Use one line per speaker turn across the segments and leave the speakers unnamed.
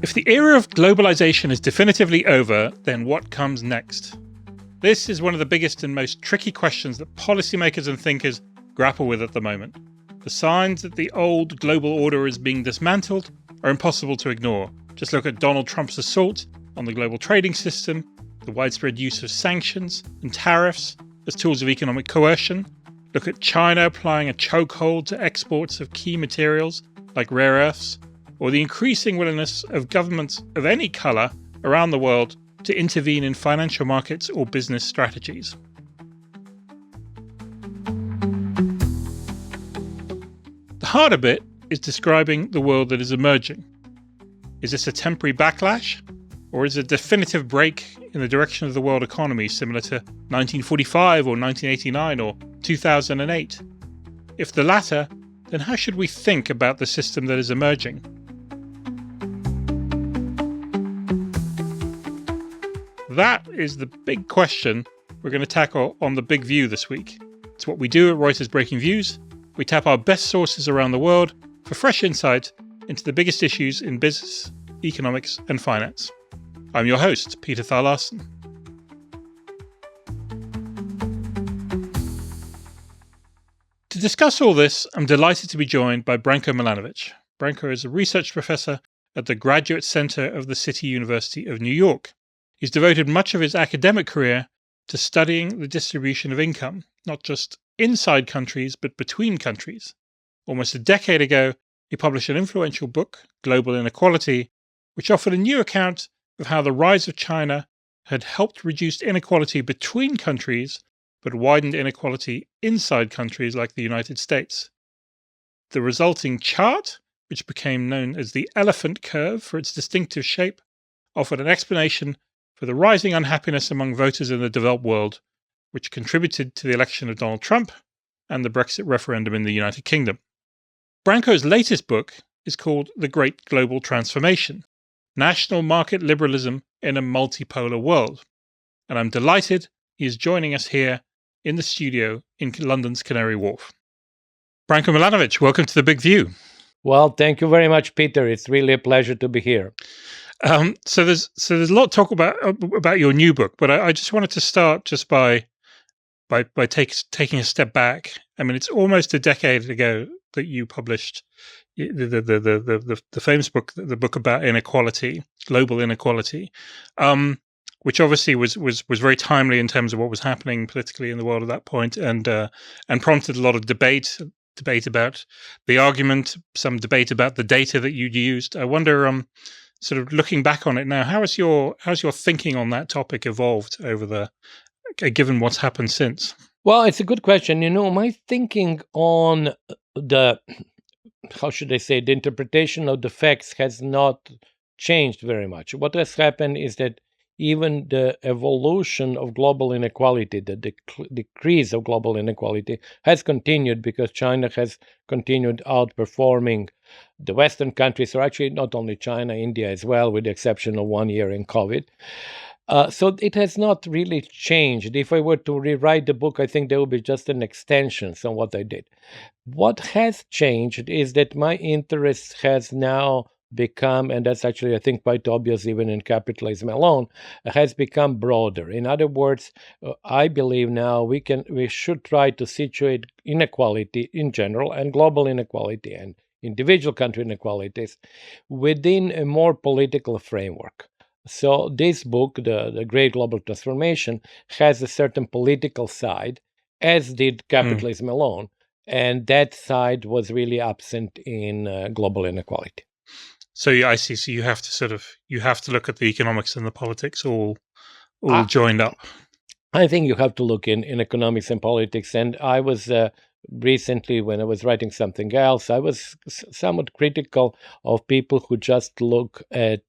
If the era of globalisation is definitively over, then what comes next? This is one of the biggest and most tricky questions that policymakers and thinkers grapple with at the moment. The signs that the old global order is being dismantled are impossible to ignore. Just look at Donald Trump's assault on the global trading system, the widespread use of sanctions and tariffs as tools of economic coercion. Look at China applying a chokehold to exports of key materials like rare earths, or the increasing willingness of governments of any colour around the world to intervene in financial markets or business strategies. The harder bit is describing the world that is emerging. Is this a temporary backlash, or is it a definitive break in the direction of the world economy similar to 1945 or 1989 or 2008? If the latter, then how should we think about the system that is emerging? That is the big question we're going to tackle on The Big View this week. It's what we do at Reuters Breaking Views. We tap our best sources around the world for fresh insight into the biggest issues in business, economics, and finance. I'm your host, Peter Thal Larsen. To discuss all this, I'm delighted to be joined by Branko Milanovic. Branko is a research professor at the Graduate Center of the City University of New York. He's devoted much of his academic career to studying the distribution of income, not just inside countries, but between countries. Almost a decade ago, he published an influential book, Global Inequality, which offered a new account of how the rise of China had helped reduce inequality between countries, but widened inequality inside countries like the United States. The resulting chart, which became known as the elephant curve for its distinctive shape, offered an explanation for the rising unhappiness among voters in the developed world, which contributed to the election of Donald Trump and the Brexit referendum in the United Kingdom. Branko's latest book is called The Great Global Transformation: National Market Liberalism in a Multipolar World. And I'm delighted he is joining us here in the studio in London's Canary Wharf. Branko Milanovic, welcome to The Big View.
Well, thank you very much, Peter. It's really a pleasure to be here.
So there's a lot to talk about your new book, but I just wanted to start just by taking a step back. I mean, it's almost a decade ago that you published the famous book, the book about inequality, global inequality, which obviously was very timely in terms of what was happening politically in the world at that point, and prompted a lot of debate about the argument, some debate about the data that you'd used. I wonder, sort of looking back on it now, how's your thinking on that topic evolved over given what's happened since?
Well, it's a good question. My thinking on the interpretation of the facts has not changed very much. What has happened is that even the evolution of global inequality, the decrease of global inequality has continued because China has continued outperforming the Western countries, or actually not only China, India as well, with the exception of 1 year in COVID. So it has not really changed. If I were to rewrite the book, I think there will be just an extension on what I did. What has changed is that my interest has now become, and that's actually, I think, quite obvious even in capitalism alone, has become broader. In other words, I believe now we should try to situate inequality in general and global inequality and individual country inequalities within a more political framework. So this book, the Great Global Transformation, has a certain political side, as did Capitalism Alone, and that side was really absent in global inequality.
So I see. So you have to look at the economics and the politics all joined up.
I think you have to look in economics and politics. And I was recently, when I was writing something else, I was somewhat critical of people who just look at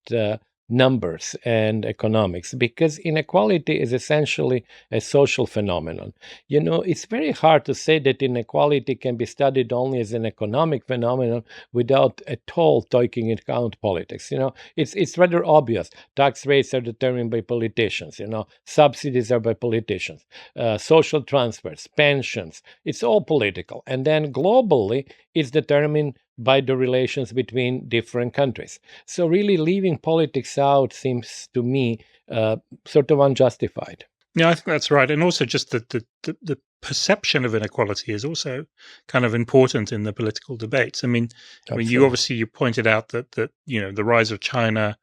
numbers and economics, because inequality is essentially a social phenomenon. It's very hard to say that inequality can be studied only as an economic phenomenon without at all taking into account politics. It's rather obvious. Tax rates are determined by politicians. Subsidies are by politicians. Social transfers, pensions, it's all political. And then globally, it's determined by the relations between different countries. So really leaving politics out seems to me sort of unjustified.
Yeah, I think that's right, and also just the perception of inequality is also kind of important in the political debates. You
Absolutely.
you pointed out that the rise of China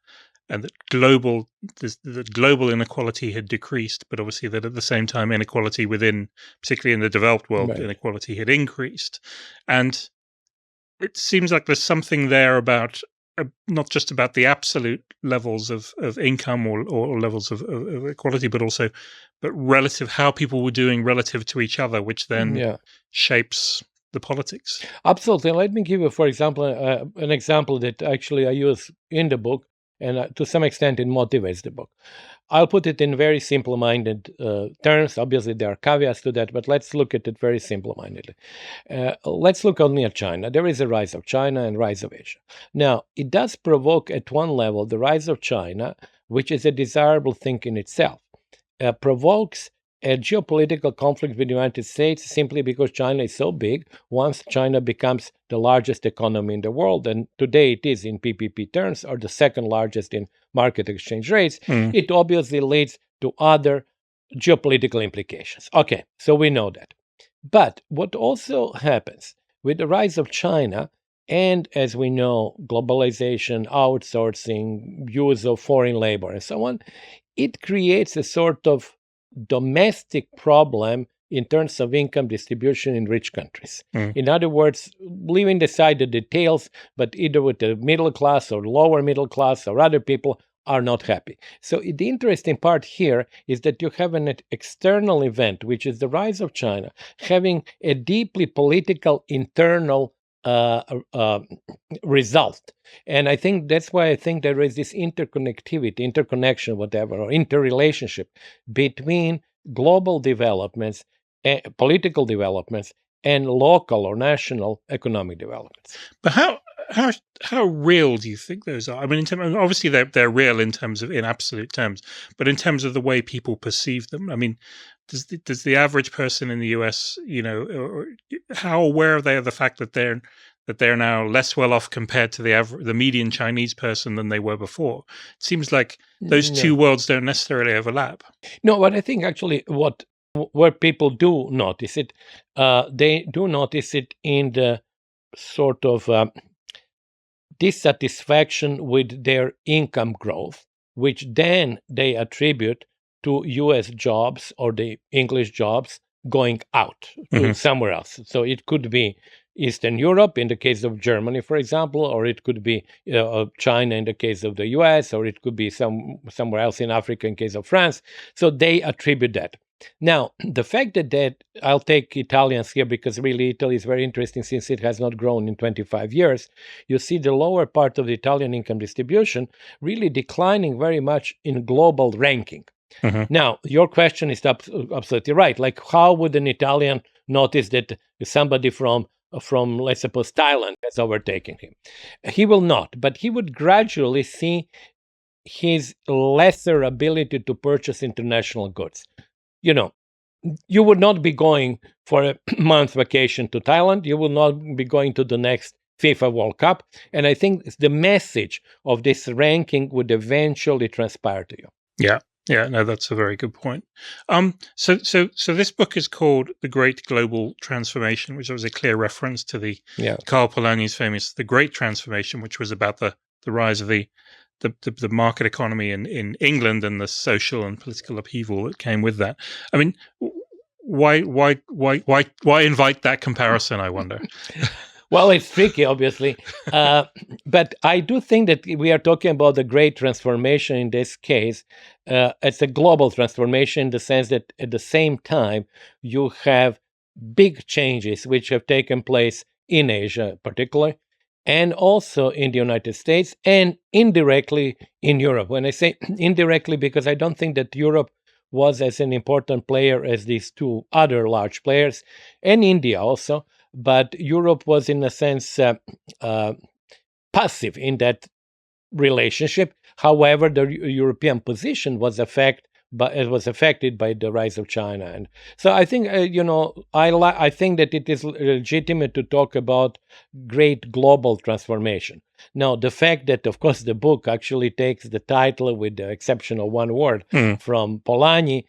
and that global inequality had decreased, but obviously that at the same time inequality within, particularly in the developed world,
Right.
inequality had increased, and it seems like there's something there about not just about the absolute levels of income or levels of equality, but relative how people were doing relative to each other, which then
Yeah.
shapes the politics.
Absolutely. Let me give you, for example, an example that actually I use in the book, and to some extent it motivates the book. I'll put it in very simple-minded terms. Obviously, there are caveats to that, but let's look at it very simple-mindedly. Let's look only at China. There is a rise of China and rise of Asia. Now, it does provoke at one level the rise of China, which is a desirable thing in itself, provokes a geopolitical conflict with the United States simply because China is so big. Once China becomes the largest economy in the world, and today it is in PPP terms, or the second largest in market exchange rates, it obviously leads to other geopolitical implications. Okay, so we know that. But what also happens with the rise of China, and as we know, globalization, outsourcing, use of foreign labor, and so on, it creates a sort of domestic problem in terms of income distribution in rich countries. In other words, leaving aside the details, but either with the middle class or lower middle class or other people are not happy. So the interesting part here is that you have an external event, which is the rise of China, having a deeply political internal result. And I think that's why I think there is this interconnection, whatever, or interrelationship between global developments, political developments, and local or national economic developments.
But how real do you think those are? Obviously they're real in absolute terms, but in terms of the way people perceive them. Does the average person in the US, how aware are they of the fact that they're now less well off compared to the median Chinese person than they were before? It seems like those two worlds don't necessarily overlap.
No, but I think actually where people do notice it, they do notice it in the sort of dissatisfaction with their income growth, which then they attribute to US jobs or the English jobs going out to somewhere else. So it could be Eastern Europe in the case of Germany, for example, or it could be China in the case of the US, or it could be somewhere else in Africa in case of France. So they attribute that. Now, the fact that I'll take Italians here because really Italy is very interesting since it has not grown in 25 years. You see the lower part of the Italian income distribution really declining very much in global ranking. Now, your question is absolutely right. Like, how would an Italian notice that somebody from let's suppose Thailand has overtaken him? He will not, but he would gradually see his lesser ability to purchase international goods. You would not be going for a month vacation to Thailand. You will not be going to the next FIFA World Cup. And I think the message of this ranking would eventually transpire to you.
Yeah, no, that's a very good point. So this book is called The Great Global Transformation, which was a clear reference to the Carl Polanyi's famous The Great Transformation, which was about the rise of the market economy in England and the social and political upheaval that came with that. Why invite that comparison, I wonder?
Well, it's tricky, obviously. But I do think that we are talking about the great transformation in this case. It's a global transformation in the sense that at the same time, you have big changes which have taken place in Asia, particularly, and also in the United States and indirectly in Europe. When I say indirectly, because I don't think that Europe was as an important player as these two other large players, and India also. But Europe was, in a sense, passive in that relationship. However, the European position was affected but it was affected by the rise of China. And so I think, I think that it is legitimate to talk about great global transformation. Now, the fact that, of course, the book actually takes the title, with the exception of one word, from Polanyi,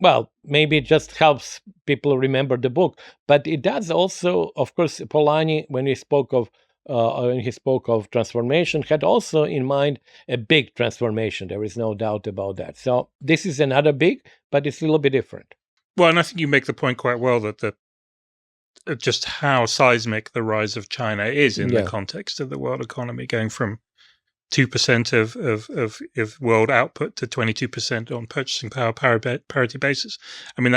well, maybe it just helps people remember the book, but it does also, of course, Polanyi, when he spoke of transformation, had also in mind a big transformation. There is no doubt about that. So this is another big, but it's a little bit different.
Well, and I think you make the point quite well that just how seismic the rise of China is in the context of the world economy, going from 2% of world output to 22% on purchasing power parity basis. I mean,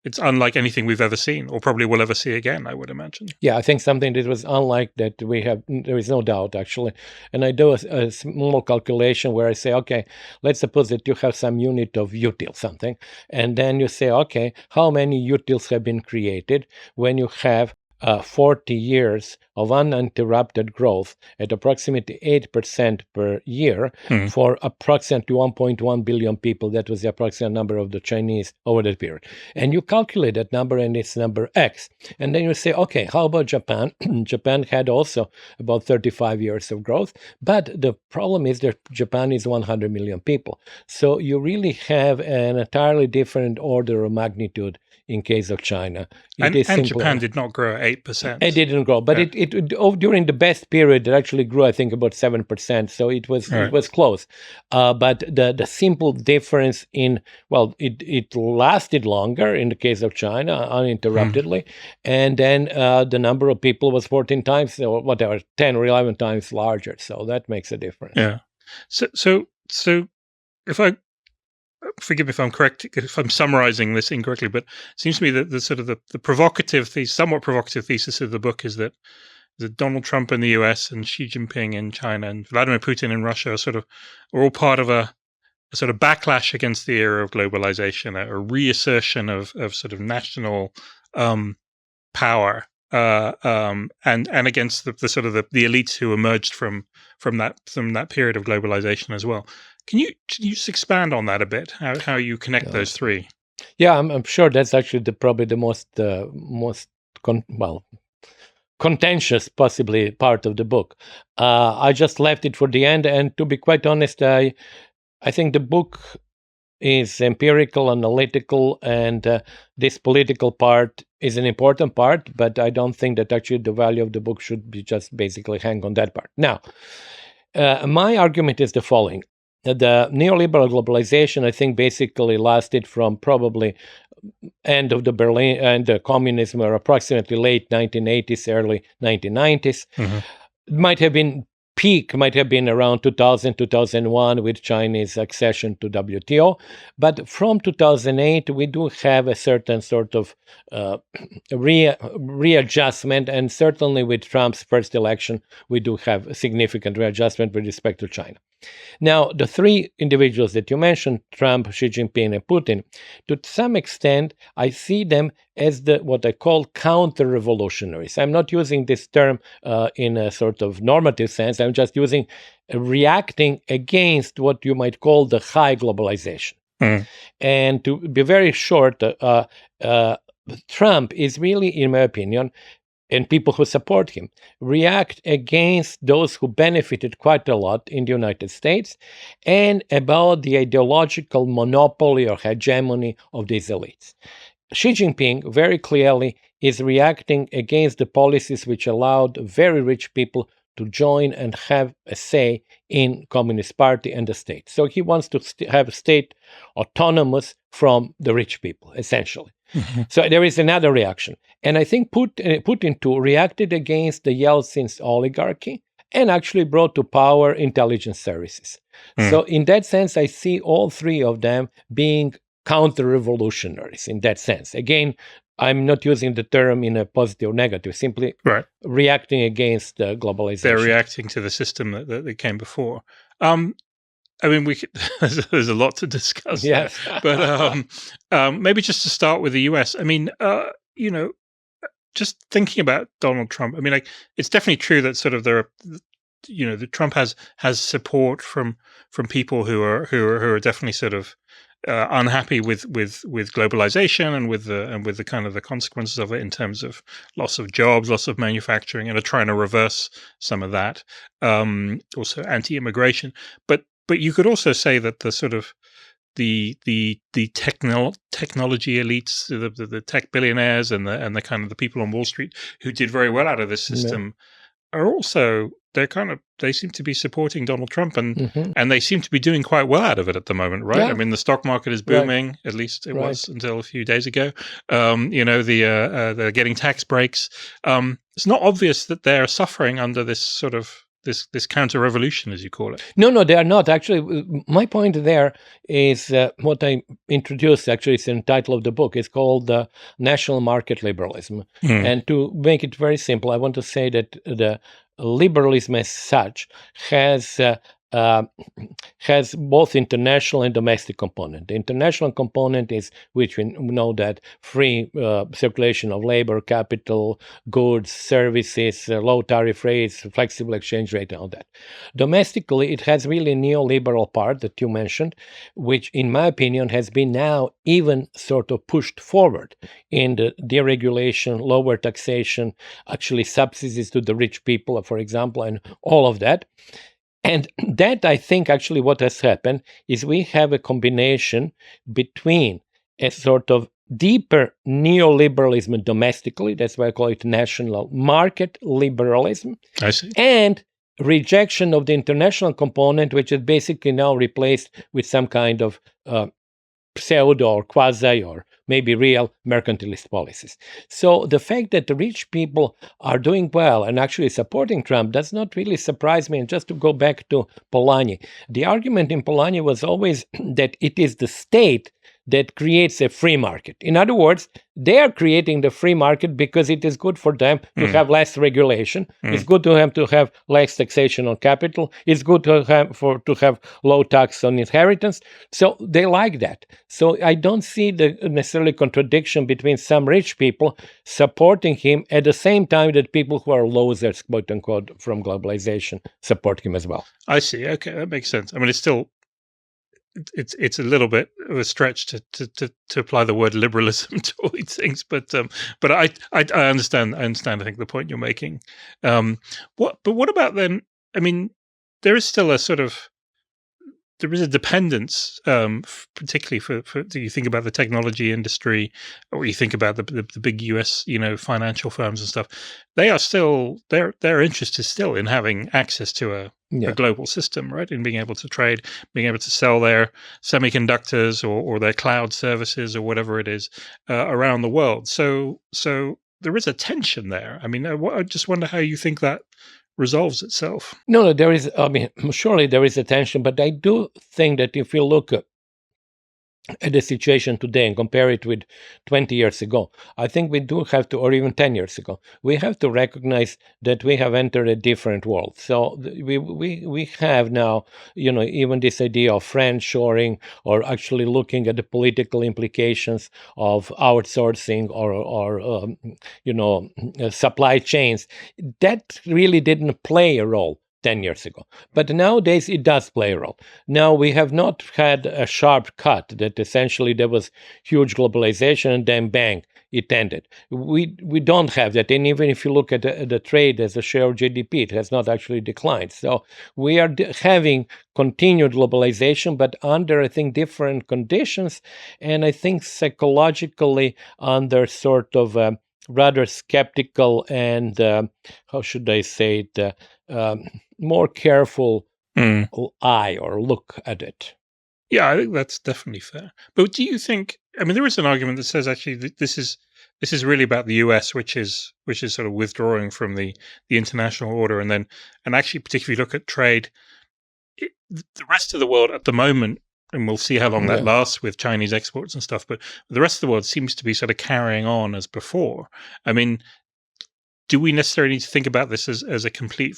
it's unlike anything we've ever seen, or probably will ever see again, I would imagine.
Yeah, I think something that was unlike that there is no doubt, actually. And I do a small calculation where I say, okay, let's suppose that you have some unit of util, something, and then you say, okay, how many utils have been created when you have 40 years of uninterrupted growth at approximately 8% per year for approximately 1.1 billion people. That was the approximate number of the Chinese over that period. And you calculate that number, and it's number X. And then you say, okay, how about Japan? Japan had also about 35 years of growth. But the problem is that Japan is 100 million people. So you really have an entirely different order of magnitude in case of China.
And Japan did not grow at 8%.
It didn't grow, but it during the best period, it actually grew, I think, about 7%. So it was close. But the simple difference it lasted longer in the case of China uninterruptedly, and then the number of people was 14 times or whatever, 10 or 11 times larger. So that makes a difference.
Yeah. So if I forgive me if I'm correct, if I'm summarizing this incorrectly, but it seems to me that the sort of the somewhat provocative thesis of the book is that Donald Trump in the US and Xi Jinping in China and Vladimir Putin in Russia are all part of a sort of backlash against the era of globalization, a reassertion of sort of national power, and against the sort of the elites who emerged from that period of globalization as well. Can you just expand on that a bit? How you connect those three?
Yeah, I'm sure that's actually probably the most contentious, possibly, part of the book. I just left it for the end, and to be quite honest, I think the book is empirical, analytical, and this political part is an important part, but I don't think that actually the value of the book should be just basically hang on that part. Now, my argument is the following. The neoliberal globalization, I think, basically lasted from probably end of the Berlin and the communism, or approximately late 1980s, early 1990s. Peak might have been around 2000, 2001 with Chinese accession to WTO. But from 2008, we do have a certain sort of readjustment. And certainly with Trump's first election, we do have a significant readjustment with respect to China. Now, the three individuals that you mentioned, Trump, Xi Jinping, and Putin, to some extent, I see them as what I call counter-revolutionaries. I'm not using this term in a sort of normative sense. I'm just using reacting against what you might call the high globalization. And to be very short, Trump is really, in my opinion, and people who support him, react against those who benefited quite a lot in the United States and about the ideological monopoly or hegemony of these elites. Xi Jinping very clearly is reacting against the policies which allowed very rich people to join and have a say in Communist Party and the state. So he wants to have a state autonomous from the rich people, essentially. So there is another reaction. And I think Putin too reacted against the Yeltsin's oligarchy and actually brought to power intelligence services. So in that sense, I see all three of them being counter-revolutionaries in that sense. Again, I'm not using the term in a positive or negative, simply reacting against globalization.
They're reacting to the system that came before. I mean, there's a lot to discuss.
Yes.
But maybe just to start with the US, I mean, just thinking about Donald Trump, I mean, it's definitely true that sort of Trump has support from people who are definitely sort of unhappy with globalization and with the kind of the consequences of it in terms of loss of jobs, loss of manufacturing, and are trying to reverse some of that. Also anti-immigration, but you could also say that the sort of the technology elites, the tech billionaires, and the kind of the people on Wall Street who did very well out of this system are also they seem to be supporting Donald Trump, and they seem to be doing quite well out of it at the moment, right?
Yeah.
I mean, the stock market is booming, at least it was until a few days ago. They're getting tax breaks. It's not obvious that they're suffering under this sort of this counter-revolution, as you call it.
No, they are not. Actually, my point there is what I introduced, actually, it's in the title of the book. It's called National Market Liberalism. And to make it very simple, I want to say that the liberalism as such has both international and domestic component. The international component is, which we know, that free circulation of labor, capital, goods, services, low tariff rates, flexible exchange rate, and all that. Domestically, it has really a neoliberal part that you mentioned, which in my opinion has been now even sort of pushed forward in the deregulation, lower taxation, actually subsidies to the rich people, for example, and all of that. And that, I think, actually what has happened is we have a combination between a sort of deeper neoliberalism domestically, that's why I call it national market liberalism,
I see,
and rejection of the international component, which is basically now replaced with some kind of pseudo or quasi or maybe real mercantilist policies. So the fact that the rich people are doing well and actually supporting Trump does not really surprise me. And just to go back to Polanyi, the argument in Polanyi was always that it is the state that creates a free market. In other words, they are creating the free market because it is good for them to have less regulation. It's good to them to have less taxation on capital. It's good to have low tax on inheritance. So they like that. So I don't see the necessarily contradiction between some rich people supporting him at the same time that people who are losers, quote unquote, from globalization support him as well.
I see. Okay, that makes sense. I mean, it's a little bit of a stretch to apply the word liberalism to all these things, but I understand. I think the point you're making. What about then? I mean, there is still a sort of dependence, particularly for you think about the technology industry, or you think about the big US financial firms and stuff. They are still their interest is still in having access to a global system, right? In being able to trade, being able to sell their semiconductors or their cloud services or whatever it is around the world. So there is a tension there. I mean, I just wonder how you think that resolves itself.
No, there is. I mean, surely there is a tension, but I do think that if you look at the situation today and compare it with 20 years ago, I think we do have to, or even 10 years ago, we have to recognize that we have entered a different world. So we have now, even this idea of friendshoring, or actually looking at the political implications of outsourcing or supply chains, that really didn't play a role 10 years ago. But nowadays it does play a role. Now we have not had a sharp cut that essentially there was huge globalization and then bang, it ended. We don't have that. And even if you look at the trade as a share of GDP, it has not actually declined. So we are having continued globalization, but under, I think, different conditions. And I think psychologically under sort of rather skeptical and, how should I say it, more careful eye or look at it.
Yeah, I think that's definitely fair. But do you think? I mean, there is an argument that says actually that this is really about the US, which is sort of withdrawing from the international order, and actually, particularly look at trade. The rest of the world at the moment, and we'll see how long that lasts with Chinese exports and stuff. But the rest of the world seems to be sort of carrying on as before. I mean, do we necessarily need to think about this as a complete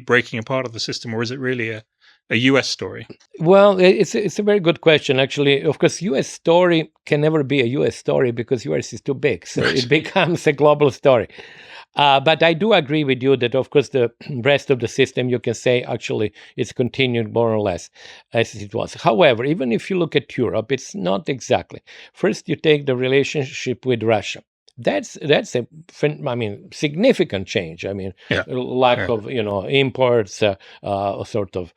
breaking apart of the system, or is it really a U.S. story?
Well, it's a very good question, actually. Of course, U.S. story can never be a U.S. story because U.S. is too big, so it becomes a global story. But I do agree with you that, of course, the rest of the system, you can say, actually, it's continued more or less as it was. However, even if you look at Europe, it's not exactly. First, you take the relationship with Russia. That's a significant change. I mean,
Yeah.
lack of imports, sort of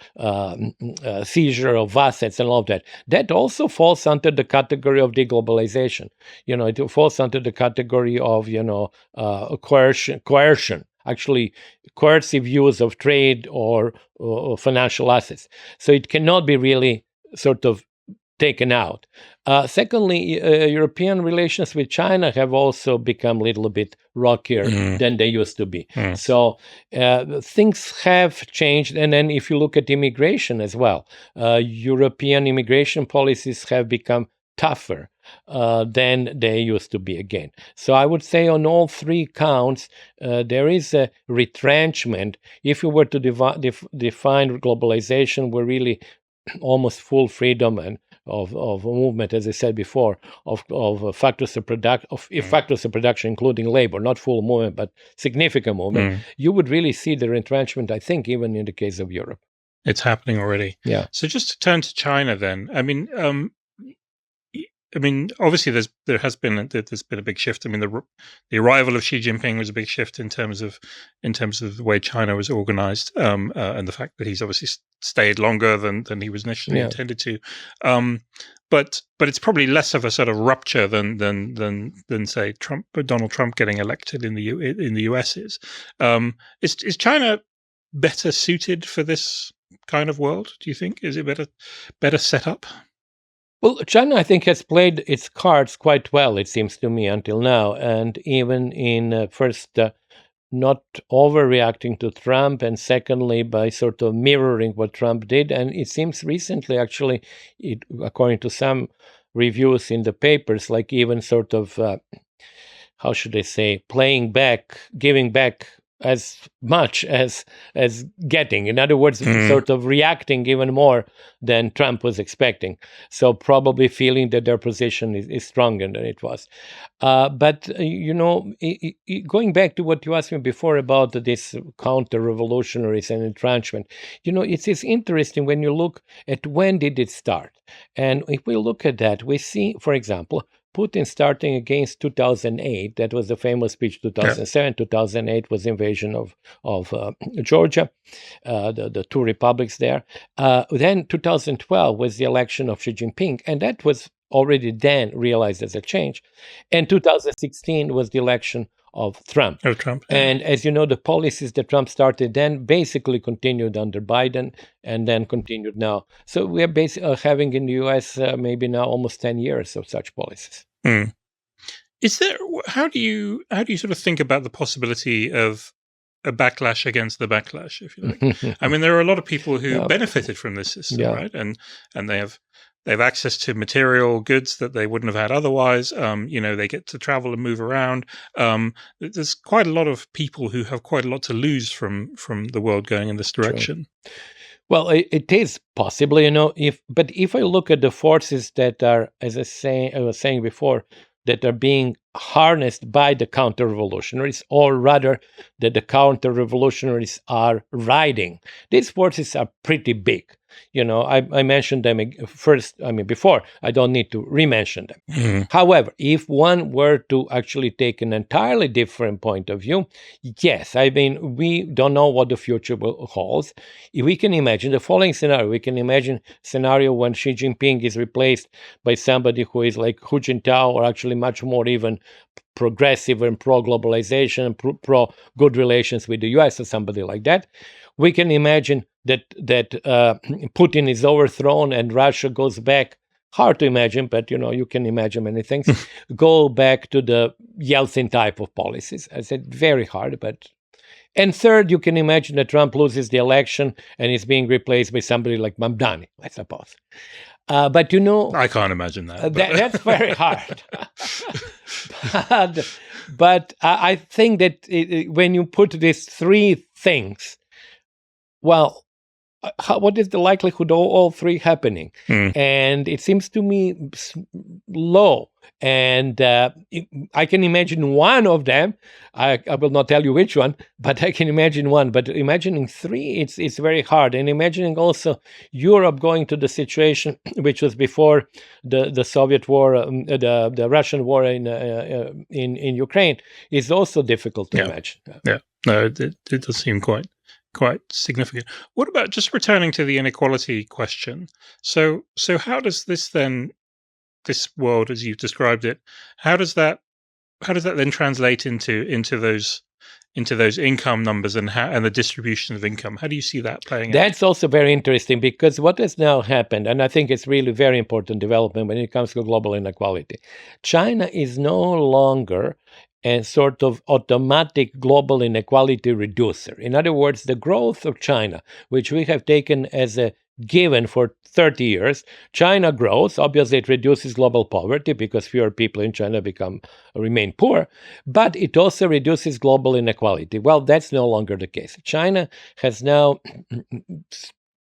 seizure of assets and all of that. That also falls under the category of deglobalization. It falls under the category of coercion. Actually, coercive use of trade or financial assets. So it cannot be really sort of taken out. Secondly, European relations with China have also become a little bit rockier than they used to be. So things have changed. And then if you look at immigration as well, European immigration policies have become tougher than they used to be again. So I would say on all three counts, there is a retrenchment. If you were to define globalization, we're really almost full freedom and of movement, as I said before, of factors of production, including labor, not full movement, but significant movement, you would really see the retrenchment, I think, even in the case of Europe.
It's happening already.
Yeah.
So just to turn to China then, obviously there's been a big shift. I mean, the arrival of Xi Jinping was a big shift in terms of the way China was organized, and the fact that he's obviously stayed longer than he was initially intended to. But it's probably less of a sort of rupture than say Donald Trump getting elected in the US is. Is China better suited for this kind of world? Do you think? Is it better set up?
Well, China, I think, has played its cards quite well, it seems to me, until now. And even in first, not overreacting to Trump, and secondly, by sort of mirroring what Trump did. And it seems recently, actually, according to some reviews in the papers, like even sort of, how should I say, giving back as much as getting. In other words, sort of reacting even more than Trump was expecting. So probably feeling that their position is stronger than it was. But going back to what you asked me before about this counter-revolutionaries and entrenchment, it's interesting when you look at when did it start. And if we look at that, we see, for example, Putin starting against 2008. That was the famous speech. 2007, 2008 was invasion of Georgia, the two republics there. Then 2012 was the election of Xi Jinping, and that was already then realized as a change. And 2016 was the election of Trump. And as you know, the policies that Trump started then basically continued under Biden and then continued now. So we are basically having in the US maybe now almost 10 years of such policies.
Is there? How do you sort of think about the possibility of a backlash against the backlash, if you like? I mean, there are a lot of people who benefited from this system, right? And they have access to material goods that they wouldn't have had otherwise. They get to travel and move around. There's quite a lot of people who have quite a lot to lose from the world going in this direction.
True. Well, it is possible, but if I look at the forces that are, as I was saying before, that are being harnessed by the counter-revolutionaries, or rather that the counter-revolutionaries are riding, these forces are pretty big. I mentioned them before. I don't need to re-mention them. However, if one were to actually take an entirely different point of view, yes, we don't know what the future holds. We can imagine the following scenario. We can imagine a when Xi Jinping is replaced by somebody who is like Hu Jintao, or actually much more even progressive and pro-globalization, pro good relations with the US, or somebody like that. We can imagine that Putin is overthrown and Russia goes back. Hard to imagine, but you can imagine many things. Go back to the Yeltsin type of policies. I said very hard, but. And third, you can imagine that Trump loses the election and is being replaced by somebody like Mamdani, I suppose. But
I can't imagine that.
That's very hard. but I think that when you put these three things, well, what is the likelihood of all three happening? And it seems to me low. And I can imagine one of them. I will not tell you which one, but I can imagine one. But imagining three, it's very hard. And imagining also Europe going to the situation which was before the Soviet war, the Russian war in Ukraine, is also difficult to imagine.
Yeah, no, it does seem quite significant. What about just returning to the inequality question? So how does this then, this world as you've described it, how does that then translate into those income numbers and the distribution of income? How do you see that playing out?
That's also very interesting, because what has now happened, and I think it's really very important development when it comes to global inequality, China is no longer a sort of automatic global inequality reducer. In other words, the growth of China, which we have taken as a given for 30 years, China grows. Obviously, it reduces global poverty because fewer people in China remain poor, but it also reduces global inequality. Well, that's no longer the case. China has now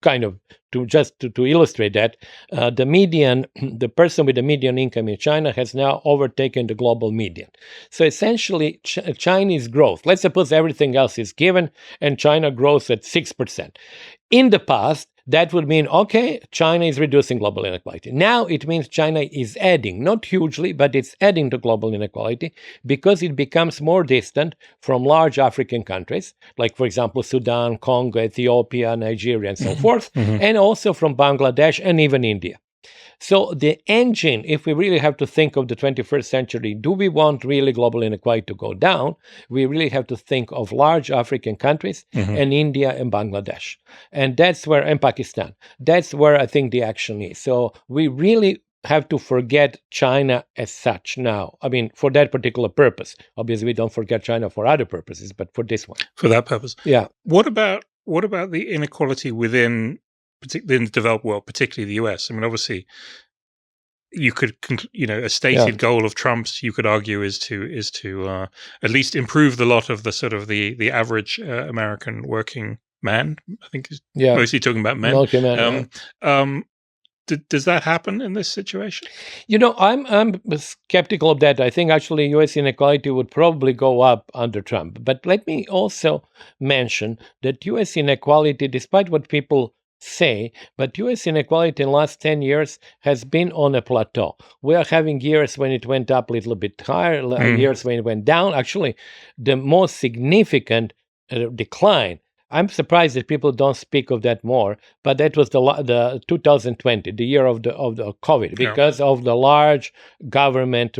kind of, to illustrate that, the person with the median income in China has now overtaken the global median. So essentially, Chinese growth, let's suppose everything else is given and China grows at 6%. In the past, that would mean, okay, China is reducing global inequality. Now it means China is adding, not hugely, but it's adding to global inequality because it becomes more distant from large African countries, like, for example, Sudan, Congo, Ethiopia, Nigeria, and so forth, and also from Bangladesh and even India. So the engine, if we really have to think of the 21st century, do we want really global inequality to go down? We really have to think of large African countries and India and Bangladesh. And that's where, and Pakistan, that's where I think the action is. So we really have to forget China as such now. I mean, for that particular purpose. Obviously, we don't forget China for other purposes, but for this one.
For that purpose.
Yeah.
What about the inequality within, particularly in the developed world, particularly the US? I mean, obviously, you could, a stated goal of Trump's, you could argue, is to at least improve the lot of the sort of the average American working man. I think he's mostly talking about men.
Okay, man.
Does that happen in this situation?
I'm skeptical of that. I think actually U.S. inequality would probably go up under Trump. But let me also mention that U.S. inequality, despite what people say, but U.S. inequality in the last 10 years has been on a plateau. We are having years when it went up a little bit higher, years when it went down. Actually, the most significant decline, I'm surprised that people don't speak of that more, but that was the 2020, the year of the COVID, because of the large government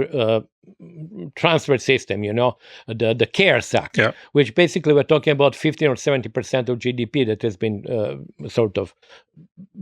transfer system, the CARES Act, which basically we're talking about 15 or 70% of GDP that has been sort of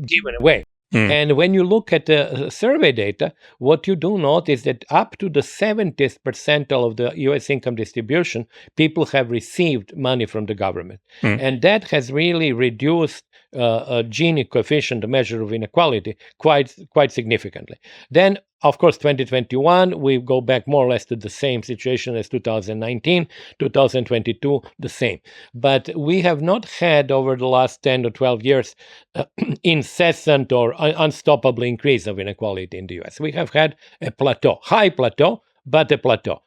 given away. And when you look at the survey data, what you do note is that up to the 70th percentile of the U.S. income distribution, people have received money from the government. And that has really reduced a Gini coefficient, a measure of inequality, quite significantly. Then, of course, 2021, we go back more or less to the same situation as 2019, 2022, the same. But we have not had over the last 10 or 12 years incessant or unstoppable increase of inequality in the US. We have had a plateau, high plateau, but a plateau.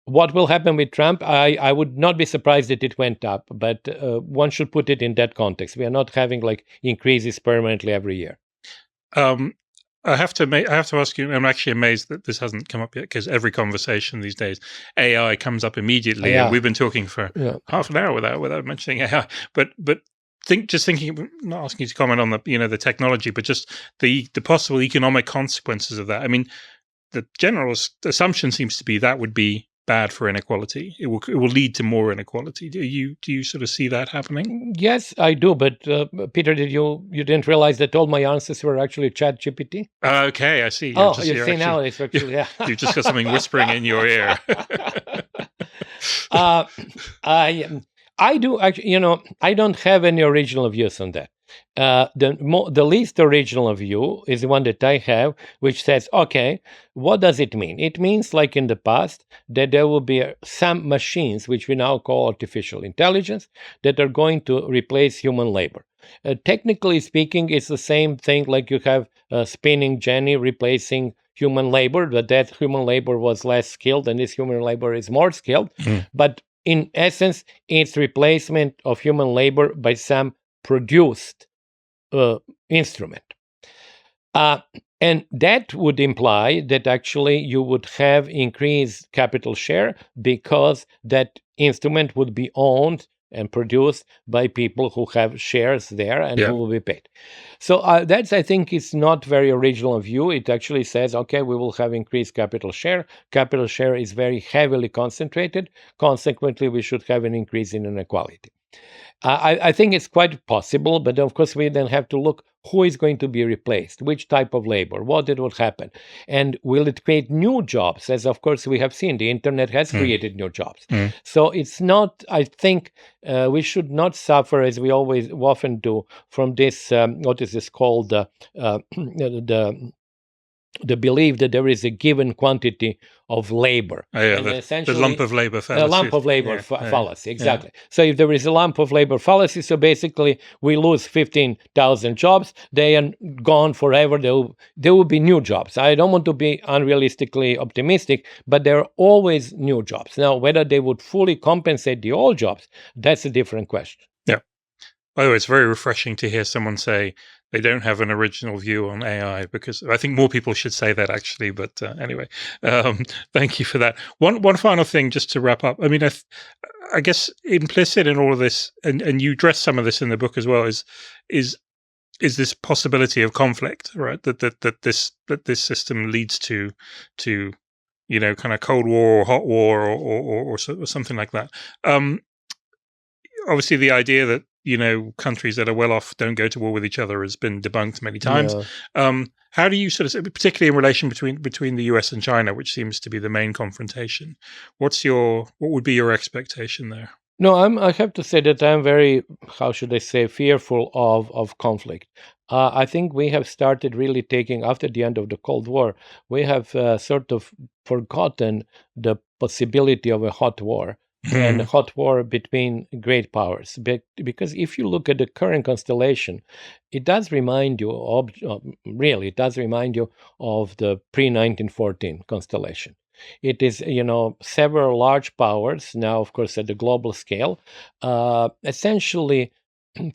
What will happen with Trump? I would not be surprised that it went up, but one should put it in that context. We are not having like increases permanently every year.
I have to ask you, I'm actually amazed that this hasn't come up yet, because every conversation these days, AI comes up immediately. And we've been talking for half an hour without mentioning AI. But thinking, not asking you to comment on the technology, but just the possible economic consequences of that. I mean, the general assumption seems to be that would be bad for inequality. It will lead to more inequality. Do you sort of see that happening?
Yes, I do. But Peter, you didn't realize that all my answers were actually ChatGPT?
Okay, I see.
You see now it's actually
You've just got something whispering in your ear.
I do actually. I don't have any original views on that. The least original view is the one that I have, which says, okay, what does it mean? It means, like in the past, that there will be some machines, which we now call artificial intelligence, that are going to replace human labor. Technically speaking, it's the same thing like you have spinning Jenny replacing human labor, but that human labor was less skilled and this human labor is more skilled. But in essence, it's replacement of human labor by some produced instrument. And that would imply that actually you would have increased capital share because that instrument would be owned and produced by people who have shares there and who will be paid. So that's, I think, is not very original view. It actually says, okay, we will have increased capital share. Capital share is very heavily concentrated. Consequently, we should have an increase in inequality. I think it's quite possible, but of course we then have to look who is going to be replaced, which type of labor, what it would happen, and will it create new jobs? As of course we have seen, the internet has created new jobs. So it's not, I think, we should not suffer, as we often do, from this, what is this called, the belief that there is a given quantity of labor.
The lump of labor fallacy.
The lump of labor fallacy, exactly. So if there is a lump of labor fallacy, so basically we lose 15,000 jobs, they are gone forever, there will be new jobs. I don't want to be unrealistically optimistic, but there are always new jobs. Now, whether they would fully compensate the old jobs, that's a different question.
Yeah. By the way, it's very refreshing to hear someone say they don't have an original view on AI, because I think more people should say that actually. But anyway, thank you for that. One final thing just to wrap up. I mean, I guess implicit in all of this, and you address some of this in the book as well, is this possibility of conflict, right? That this system leads to kind of Cold War or hot war or something like that. Obviously, the idea that countries that are well off don't go to war with each other has been debunked many times. How do you sort of, particularly in relation between the US and China, which seems to be the main confrontation, what would be your expectation there?
No, I have to say that I'm very, how should I say, fearful of conflict. I think we have started really taking, after the end of the Cold War, we have sort of forgotten the possibility of a hot war. And a hot war between great powers. Because if you look at the current constellation, it does remind you of the pre-1914 constellation. It is, several large powers, now, of course, at the global scale, essentially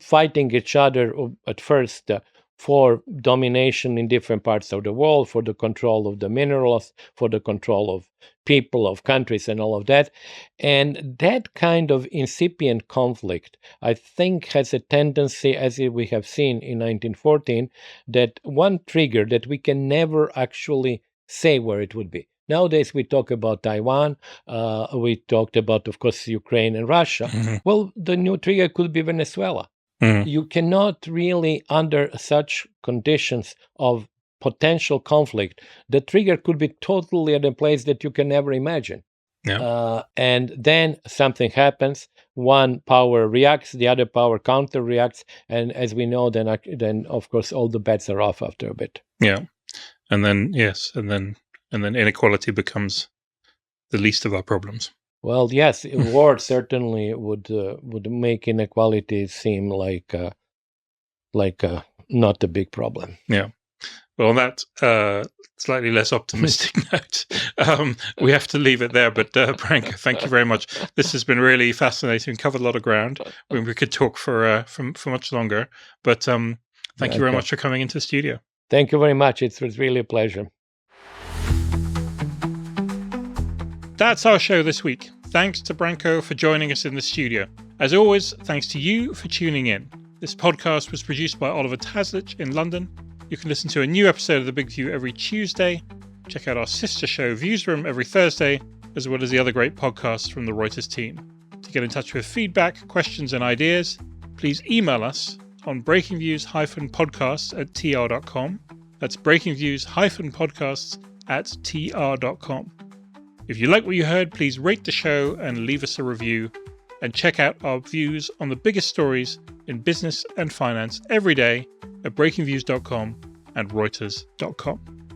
fighting each other at first for domination in different parts of the world, for the control of the minerals, for the control of people, of countries, and all of that. And that kind of incipient conflict, I think, has a tendency, as we have seen in 1914, that one trigger that we can never actually say where it would be. Nowadays, we talk about Taiwan. We talked about, of course, Ukraine and Russia. Well, the new trigger could be Venezuela. You cannot really, under such conditions of potential conflict, the trigger could be totally at a place that you can never imagine. And then something happens, one power reacts, the other power counter reacts, and as we know, then of course all the bets are off after a bit.
Yeah, and then inequality becomes the least of our problems.
Well, yes, war certainly would make inequality seem like not a big problem.
Yeah. Well, on that slightly less optimistic note, we have to leave it there. But Branko, thank you very much. This has been really fascinating. Covered a lot of ground. We could talk for much longer. But thank you very much for coming into the studio.
Thank you very much. It was really a pleasure.
That's our show this week. Thanks to Branko for joining us in the studio. As always, thanks to you for tuning in. This podcast was produced by Oliver Taslich in London. You can listen to a new episode of The Big View every Tuesday. Check out our sister show, Viewsroom, every Thursday, as well as the other great podcasts from the Reuters team. To get in touch with feedback, questions, and ideas, please email us on breakingviews-podcasts@tr.com. That's breakingviews-podcasts@tr.com. If you like what you heard, please rate the show and leave us a review. And check out our views on the biggest stories in business and finance every day at breakingviews.com and reuters.com.